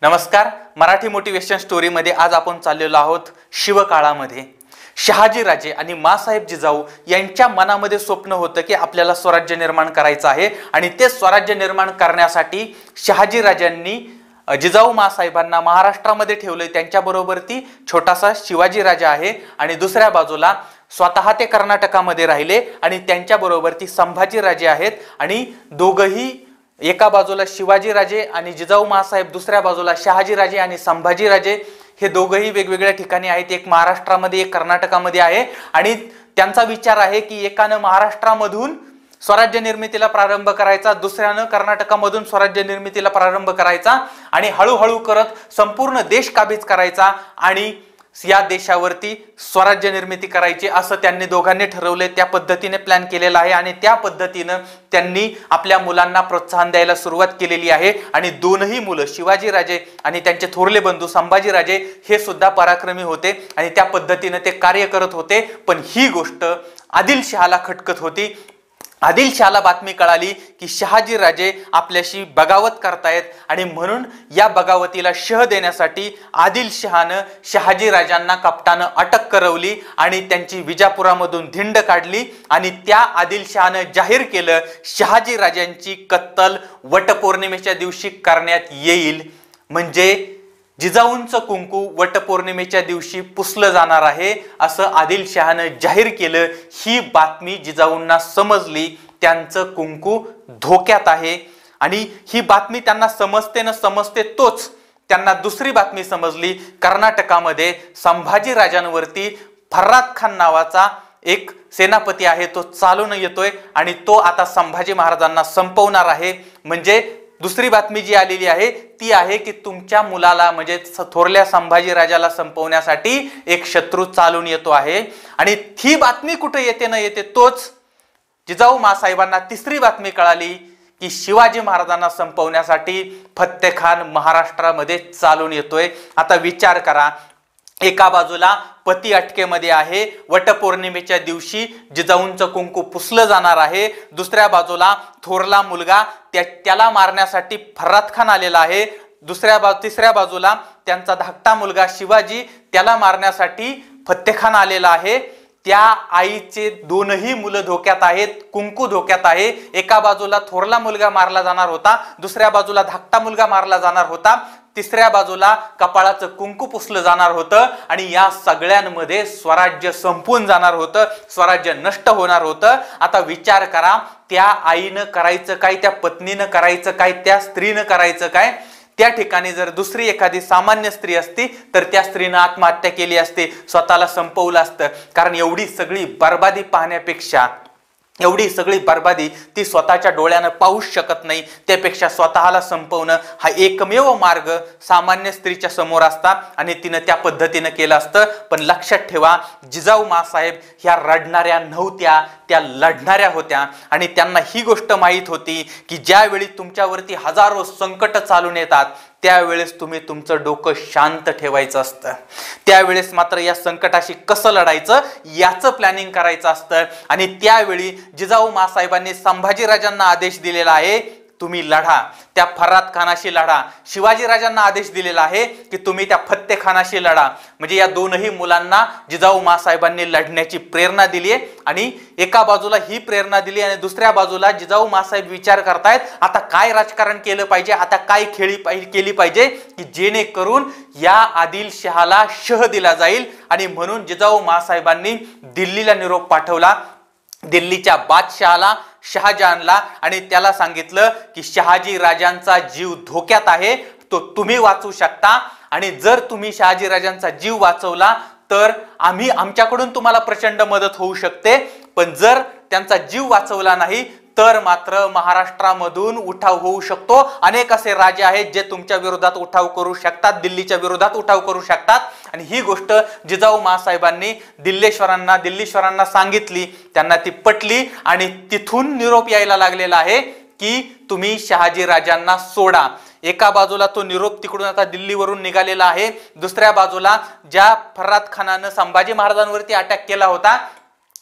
नमस्कार. Marathi motivation story मध्ये आज आपण चाललेलो आहोत शिवकाळामध्ये. शहाजी राजे आणि मासाहेब जिजाऊ यांच्या मनामध्ये स्वप्न होतं की आपल्याला स्वराज्य निर्माण करायचं आहे आणि ते स्वराज्य निर्माण करण्यासाठी शहाजी राजांनी जिजाऊ मासाहेबांना महाराष्ट्रामध्ये ठेवले. त्यांच्याबरोबर ती छोटासा शिवाजी राजा आहे आणि दुसऱ्या बाजूला स्वतः ते कर्नाटकामध्ये राहिले आणि त्यांच्याबरोबर ती संभाजी राजे आहेत आणि दोघही एका बाजूला शिवाजी राजे आणि जिजाऊ मासाहेब, दुसऱ्या बाजूला शहाजी राजे आणि संभाजी राजे. हे दोघही वेगवेगळ्या ठिकाणी आहेत. एक महाराष्ट्रामध्ये एक कर्नाटकामध्ये आहे आणि त्यांचा विचार आहे की एकानं महाराष्ट्रामधून स्वराज्य निर्मितीला प्रारंभ करायचा, दुसऱ्यानं कर्नाटकामधून स्वराज्य निर्मितीला प्रारंभ करायचा आणि हळूहळू करत संपूर्ण देश काबीज करायचा आणि या देशावरती स्वराज्य निर्मिती करायची असं त्यांनी दोघांनी ठरवले. त्या पद्धतीने प्लॅन केलेला आहे आणि त्या पद्धतीनं त्यांनी आपल्या मुलांना प्रोत्साहन द्यायला सुरुवात केलेली आहे. आणि दोनही मुलं शिवाजी राजे आणि त्यांचे थोरले बंधू संभाजी राजे हे सुद्धा पराक्रमी होते आणि त्या पद्धतीने ते कार्य करत होते. पण ही गोष्ट आदिलशहाला खटकत होती. आदिलशहाला बातमी कळाली की शहाजी राजे आपल्याशी बगावत करतायत आणि म्हणून या बगावतीला शह देण्यासाठी आदिलशहानं शहाजी राजांना कपटानं अटक करवली आणि त्यांची विजापुरामधून धिंड काढली आणि त्या आदिलशहानं जाहीर केलं शहाजी राजांची कत्तल वटपौर्णिमेच्या दिवशी करण्यात येईल. म्हणजे जिजाऊंचं कुंकू वटपौर्णिमेच्या दिवशी पुसलं जाणार आहे असं आदिलशहानं जाहीर केलं. ही बातमी जिजाऊंना समजली. त्यांचं कुंकू धोक्यात आहे आणि ही बातमी त्यांना समजते न समजते तोच त्यांना दुसरी बातमी समजली. कर्नाटकामध्ये संभाजी राजांवरती फर्राद खान नावाचा एक सेनापती आहे, तो चालून येतोय आणि तो आता संभाजी महाराजांना संपवणार आहे. म्हणजे दुसरी बातमी जी आलेली आहे ती आहे की तुमच्या मुलाला म्हणजे थोरल्या संभाजी राजाला संपवण्यासाठी एक शत्रू चालून येतो आहे. आणि ही बातमी कुठे येते न येते तोच जिजाऊ मासाहेबांना तिसरी बातमी कळाली की शिवाजी महाराजांना संपवण्यासाठी फत्तेखान महाराष्ट्रामध्ये चालून येतोय. आता विचार करा, एका बाजूला पती अटकेमध्ये आहे, वटपौर्णिमेच्या दिवशी जिजाऊंचं कुंकू पुसलं जाणार आहे, दुसऱ्या बाजूला थोरला मुलगा त्याला मारण्यासाठी फर्राद खान आलेला आहे, तिसऱ्या बाजूला त्यांचा धाकटा मुलगा शिवाजी त्याला मारण्यासाठी फत्तेखान आलेला आहे. त्या आईचे दोनही मुलं धोक्यात आहेत, कुंकू धोक्यात आहे. एका बाजूला थोरला मुलगा मारला जाणार होता, दुसऱ्या बाजूला धाकटा मुलगा मारला जाणार होता, तिसऱ्या बाजूला कपाळाचं कुंकू पुसलं जाणार होतं आणि या सगळ्यांमध्ये स्वराज्य संपून जाणार होतं, स्वराज्य नष्ट होणार होतं. आता विचार करा, त्या आईनं करायचं काय, त्या पत्नीनं करायचं काय, त्या स्त्रीनं करायचं काय? त्या ठिकाणी जर दुसरी एखादी सामान्य स्त्री असती तर त्या स्त्रीनं आत्महत्या केली असते, स्वतःला संपवलं असतं. कारण एवढी सगळी बर्बादी पाहण्यापेक्षा, एवढी सगळी बर्बादी ती स्वतःच्या डोळ्यानं पाहूच शकत नाही, त्यापेक्षा स्वतःला संपवणं हा एकमेव मार्ग सामान्य स्त्रीच्या समोर असता आणि तिनं त्या पद्धतीनं केलं असतं. पण लक्षात ठेवा, जिजाऊ मासाहेब ह्या रडणाऱ्या नव्हत्या, त्या लढणाऱ्या होत्या आणि त्यांना ही गोष्ट माहीत होती की ज्यावेळी तुमच्यावरती हजारो संकट चालून येतात त्यावेळेस तुम्ही तुमचं डोकं शांत ठेवायचं असतं. त्यावेळेस मात्र या संकटाशी कसं लढायचं याचं प्लॅनिंग करायचं असतं. आणि त्यावेळी जिजाऊ मासाहेबांनी संभाजी राजांना आदेश दिलेला आहे तुम्ही लढा, त्या फर्राद खानाशी लढा. शिवाजी राजांना आदेश दिलेला आहे की तुम्ही त्या फत्तेखानाशी लढा. म्हणजे या दोनही मुलांना जिजाऊ मासाहेबांनी लढण्याची प्रेरणा दिली आहे आणि एका बाजूला ही प्रेरणा दिली आणि दुसऱ्या बाजूला जिजाऊ मासाहेब विचार करतायत आता काय राजकारण केलं पाहिजे, आता काय केली पाहिजे की जेणेकरून या आदिलशहाला शह दिला जाईल. आणि म्हणून जिजाऊ मासाहेबांनी दिल्लीला निरोप पाठवला, दिल्लीच्या बादशहाला शहाजहानला, आणि त्याला सांगितलं की शहाजी राजांचा जीव धोक्यात आहे, तो तुम्ही वाचवू शकता आणि जर तुम्ही शहाजी राजांचा जीव वाचवला तर आमच्याकडून तुम्हाला प्रचंड मदत होऊ शकते. पण जर त्यांचा जीव वाचवला नाही तर मात्र महाराष्ट्रामधून उठाव होऊ शकतो. अनेक असे राजे आहेत जे तुमच्या विरोधात उठाव करू शकतात, दिल्लीच्या विरोधात उठाव करू शकतात. आणि ही गोष्ट जिजाऊ मासाहेबांनी दिल्लीश्वरांना सांगितली, त्यांना ती पटली आणि तिथून निरोप यायला लागलेला आहे की तुम्ही शहाजी राजांना सोडा. एका बाजूला तो निरोप तिकडून आता दिल्लीवरून निघालेला आहे, दुसऱ्या बाजूला ज्या फर्राद खानानं संभाजी महाराजांवरती अटॅक केला होता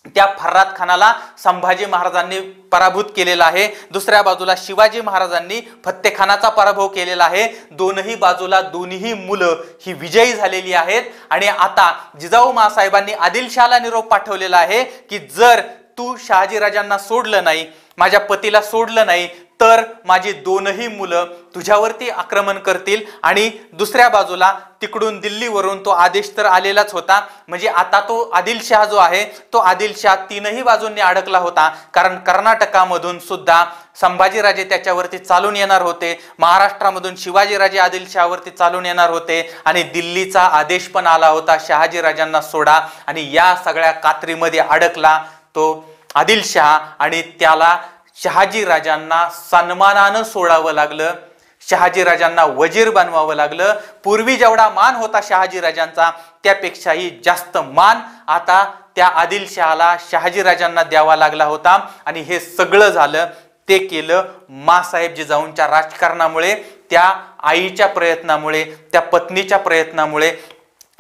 त्या फर्राद खानाला संभाजी महाराजांनी पराभूत केलेला आहे, दुसऱ्या बाजूला शिवाजी महाराजांनी फत्तेखानाचा पराभव केलेला आहे. दोनही बाजूला दोन्ही मुलं ही विजयी झालेली आहेत. आणि आता जिजाऊ माँसाहेबांनी आदिलशहाला निरोप पाठवलेला आहे की जर तू शहाजीराजांना सोडलं नाही, माझ्या पतीला सोडलं नाही, तर माझी दोनही मुलं तुझ्यावरती आक्रमण करतील. आणि दुसऱ्या बाजूला तिकडून दिल्लीवरून तो आदेश तर आलेलाच होता. म्हणजे आता तो आदिलशाह जो आहे तो आदिलशाह तीनही बाजूंनी अडकला होता, कारण कर्नाटकामधून सुद्धा संभाजीराजे त्याच्यावरती चालून येणार होते, महाराष्ट्रामधून शिवाजीराजे आदिलशहावरती चालून येणार होते, आणि दिल्लीचा आदेश पण आला होता शहाजीराजांना सोडा. आणि या सगळ्या कात्रीमध्ये अडकला तो आदिलशाह आणि त्याला शहाजीराजांना सन्मानानं सोडावं लागलं, शहाजीराजांना वजीर बनवावं लागलं. पूर्वी जेवढा मान होता शहाजीराजांचा त्यापेक्षाही जास्त मान आता त्या आदिलशहाला शहाजीराजांना द्यावा लागला होता. आणि हे सगळं झालं ते केलं माँसाहेब जिजाऊंच्या राजकारणामुळे, त्या आईच्या प्रयत्नामुळे, त्या पत्नीच्या प्रयत्नामुळे.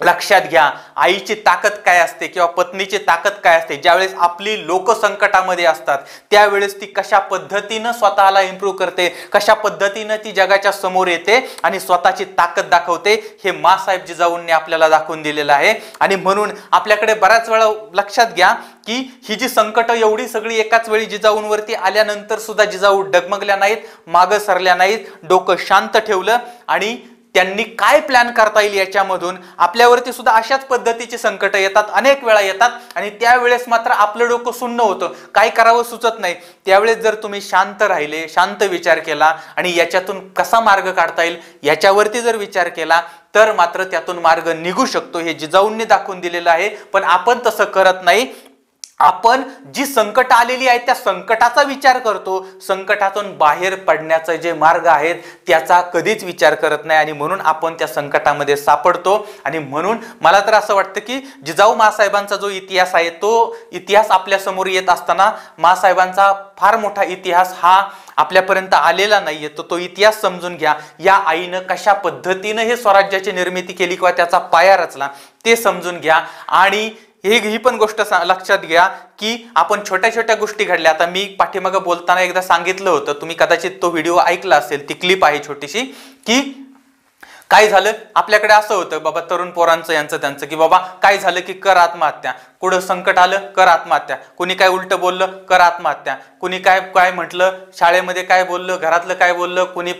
लक्षात घ्या, आईची ताकद काय असते किंवा पत्नीची ताकद काय असते. ज्यावेळेस आपली लोक संकटामध्ये असतात त्यावेळेस ती कशा पद्धतीनं स्वतःला इम्प्रूव्ह करते, कशा पद्धतीनं ती जगाच्या समोर येते आणि स्वतःची ताकद दाखवते, हे माँसाहेब जिजाऊंनी आपल्याला दाखवून दिलेलं आहे. आणि म्हणून आपल्याकडे बऱ्याच वेळा लक्षात घ्या की ही जी संकट एवढी सगळी एकाच वेळी जिजाऊंवरती आल्यानंतर सुद्धा जिजाऊ डगमगल्या नाहीत, मागं सरल्या नाहीत, डोकं शांत ठेवलं आणि त्यांनी काय प्लॅन करता येईल याच्यामधून. आपल्यावरती सुद्धा अशाच पद्धतीचे संकट येतात, अनेक वेळा येतात, आणि त्यावेळेस मात्र आपलं डोकं सुन्न होतं, काय करावं सुचत नाही. त्यावेळेस जर तुम्ही शांत राहिले, शांत विचार केला आणि याच्यातून कसा मार्ग काढता येईल याच्यावरती जर विचार केला तर मात्र त्यातून मार्ग निघू शकतो. हे जिजाऊंनी दाखवून दिलेलं आहे. पण आपण तसं करत नाही. आपण जी संकट आलेली आहे त्या संकटाचा विचार करतो, संकटातून बाहेर पडण्याचे जे मार्ग आहेत त्याचा कधीच विचार करत नाही. आणि म्हणून आपण त्या संकटामध्ये सापडतो. आणि म्हणून मला तर असं वाटतं की जिजाऊ माँसाहेबांचा जो इतिहास आहे तो इतिहास आपल्या समोर येत असताना माँसाहेबांचा फार मोठा इतिहास हा आपल्यापर्यंत आलेला नाहीये. तो इतिहास समजून घ्या. या आईनं कशा पद्धतीनं हे स्वराज्याची निर्मिती केली किंवा त्याचा पाया रचला ते समजून घ्या. आणि ही पण गोष्ट लक्षात घ्या की आपण छोट्या छोट्या गोष्टी घडल्या. आता मी पाठीमागं बोलताना एकदा सांगितलं होतं, तुम्ही कदाचित तो व्हिडिओ ऐकला असेल, ती क्लिप आहे छोटीशी, की काय झालं आपल्याकडे असं होतं बाबा तरुण पोरांचं यांचं त्यांचं की बाबा काय झालं की कर आत्महत्या, कुठं संकट आलं कर आत्महत्या, कुणी काय उलट बोललं कर आत्महत्या, कुणी काय काय म्हटलं, शाळेमध्ये काय बोललं, घरातलं काय बोललं, कुणी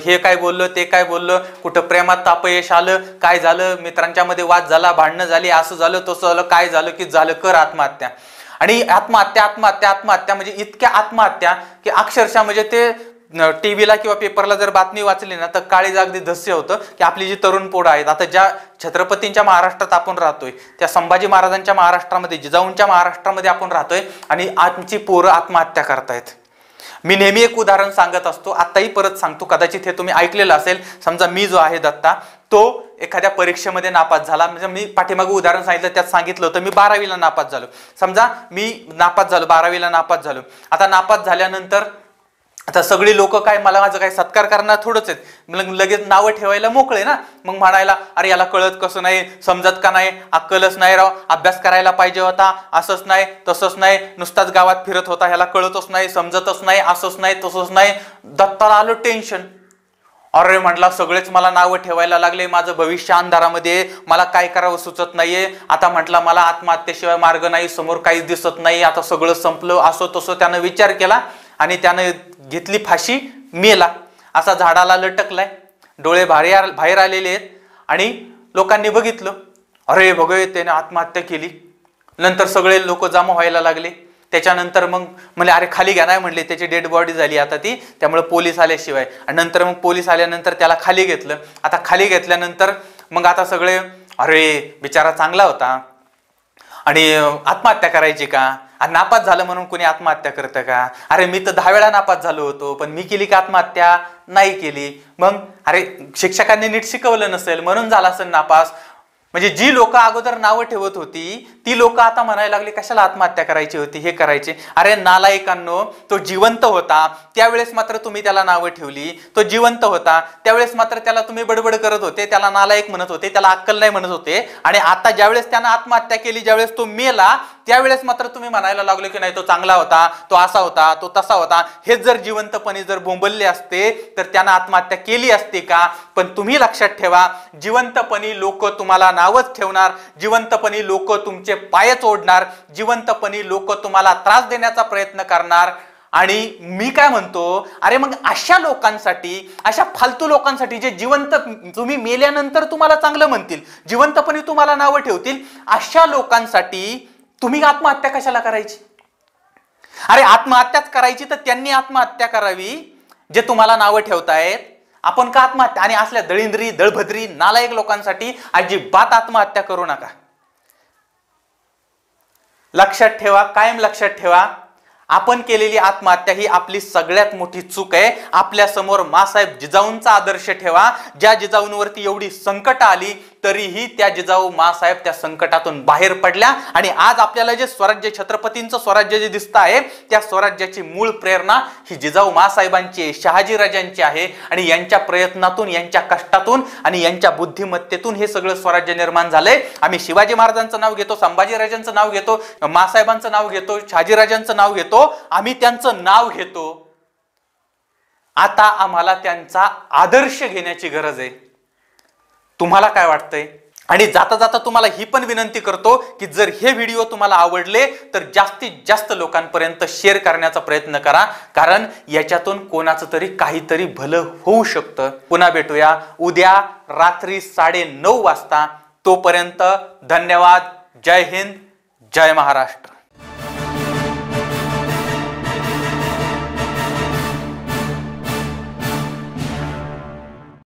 हे काय बोललं ते काय बोललं, कुठं प्रेमात अपयश आलं, काय झालं, मित्रांच्या मध्ये वाद झाला, भांडणं झाली, असं झालं तसं झालं, काय झालं की झालं कर आत्महत्या. आणि आत्महत्या आत्महत्या आत्महत्या म्हणजे इतक्या आत्महत्या की अक्षरशः म्हणजे ते टीव्हीला किंवा पेपरला जर बातमी वाचली ना तर काळीज अगदी धस्य होतं की आपली जी तरुण पोरं आहेत, आता ज्या छत्रपतींच्या महाराष्ट्रात आपण राहतोय, त्या संभाजी महाराजांच्या महाराष्ट्रामध्ये, जिजाऊंच्या महाराष्ट्रामध्ये आपण राहतोय आणि आमची पोरं आत्महत्या करतायत. मी नेहमी एक उदाहरण सांगत असतो, आताही परत सांगतो, कदाचित हे तुम्ही ऐकलेलं असेल. समजा मी जो आहे दत्ता तो एखाद्या परीक्षेमध्ये नापास झाला, म्हणजे मी पाठीमागे उदाहरण सांगितलं त्यात सांगितलं होतं मी 12वीला नापास झालो. समजा मी नापास झालो, 12वीला नापास झालो. आता नापास झाल्यानंतर आता सगळी लोक काय मला माझं काय सत्कार करणार थोडंच आहेत, मग लगेच नावं ठेवायला मोकळे ना, मग म्हणायला अरे याला कळत कसं नाही, समजत का नाही, अक्कलच नाही राव, अभ्यास करायला पाहिजे होता, असंच नाही तसंच नाही, नुसताच गावात फिरत होता, ह्याला कळतच नाही, समजतच नाही, असंच नाही तसंच नाही. दत्ताला आलं टेन्शन. अरे म्हटला सगळेच मला नावं ठेवायला लागले, माझं भविष्य अंधारामध्ये, मला काय करावं सुचत नाहीये. आता म्हटलं मला आत्महत्येशिवाय मार्ग नाही, समोर काहीच दिसत नाही, आता सगळं संपलं, असं तसं त्यानं विचार केला आणि त्यानं घेतली फाशी, मेला. असा झाडाला लटकलाय, डोळे बाहेर आलेले आहेत आणि लोकांनी बघितलं, अरे बघे त्याने आत्महत्या केली. नंतर सगळे लोक जमा व्हायला लागले. त्याच्यानंतर मग म्हणजे अरे खाली घ्या, नाही म्हणले त्याची डेड बॉडी झाली आता ती, त्यामुळे पोलीस आल्याशिवाय. आणि नंतर मग पोलीस आल्यानंतर त्याला खाली घेतलं. आता खाली घेतल्यानंतर मग आता सगळे अरे बिचारा चांगला होता आणि आत्महत्या करायची का, नापास झालं म्हणून कोणी आत्महत्या करतं का, अरे मी तर 10 वेळा नापास झालो होतो पण मी केली का आत्महत्या, नाही केली. मग अरे शिक्षकांनी नीट शिकवलं नसेल म्हणून झाला असेल नापास. म्हणजे जी लोक अगोदर नावं ठेवत होती ती लोक आता म्हणायला लागली कशाला आत्महत्या करायची होती, हे करायचे. अरे नालायकांनो, तो जिवंत होता त्यावेळेस मात्र तुम्ही त्याला नावं ठेवली. तो जिवंत होता त्यावेळेस मात्र त्याला तुम्ही बडबड करत होते, त्याला नालायक म्हणत होते, त्याला अक्कल नाही म्हणत होते. आणि आता ज्यावेळेस त्यानं आत्महत्या केली, ज्यावेळेस तो मेला, त्यावेळेस मात्र तुम्ही म्हणायला लागले की नाही तो चांगला होता, तो असा होता, तो तसा होता. हे जर जिवंतपणे जर बोंबलले असते तर त्यानं आत्महत्या केली असते का? पण तुम्ही लक्षात ठेवा, जिवंतपणी लोक तुम्हाला नावच ठेवणार, जिवंतपणी लोक तुमचे पायच ओढणार, जिवंतपणी लोक तुम्हाला त्रास देण्याचा प्रयत्न करणार. आणि मी काय म्हणतो, अरे मग अशा लोकांसाठी, अशा फालतू लोकांसाठी जे जिवंत, तुम्ही मेल्यानंतर तुम्हाला चांगलं म्हणतील, जिवंतपणे तुम्हाला नावं ठेवतील, अशा लोकांसाठी तुम्ही आत्महत्या कशाला करायची? अरे आत्महत्याच करायची तर त्यांनी आत्महत्या करावी जे तुम्हाला नावं ठेवतायत. आपण का आत्महत्या? आणि असल्या दळिंद्री, दळभद्री, नालायक लोकांसाठी अजिबात आत्महत्या करू नका. लक्षात ठेवा, कायम लक्षात ठेवा, आपण केलेली आत्महत्या ही आपली सगळ्यात मोठी चूक आहे. आपल्या समोर मासाहेब जिजाऊंचा आदर्श ठेवा. ज्या जिजाऊंवरती एवढी संकट आली तरीही त्या जिजाऊ मासाहेब त्या संकटातून बाहेर पडल्या. आणि आज आपल्याला जे स्वराज्य, छत्रपतींचं स्वराज्य जे दिसतं आहे, त्या स्वराज्याची मूळ प्रेरणा ही जिजाऊ मासाहेबांची आहे, शहाजीराजांची आहे. आणि यांच्या प्रयत्नातून, यांच्या कष्टातून आणि यांच्या बुद्धिमत्तेतून हे सगळं स्वराज्य निर्माण झालंय. आम्ही शिवाजी महाराजांचं नाव घेतो, संभाजीराजांचं नाव घेतो, मासाहेबांचं नाव घेतो, शहाजीराजांचं नाव घेतो, आम्ही त्यांचं नाव घेतो. आता आम्हाला त्यांचा आदर्श घेण्याची गरज आहे. तुम्हाला काय वाटतंय? आणि जाता जाता तुम्हाला ही पण विनंती करतो की जर हे व्हिडिओ तुम्हाला आवडले तर जास्तीत जास्त लोकांपर्यंत शेअर करण्याचा प्रयत्न करा, कारण याच्यातून कोणाचं तरी काहीतरी भलं होऊ शकतं. पुन्हा भेटूया उद्या रात्री 9:30 वाजता. तोपर्यंत धन्यवाद. जय हिंद, जय महाराष्ट्र.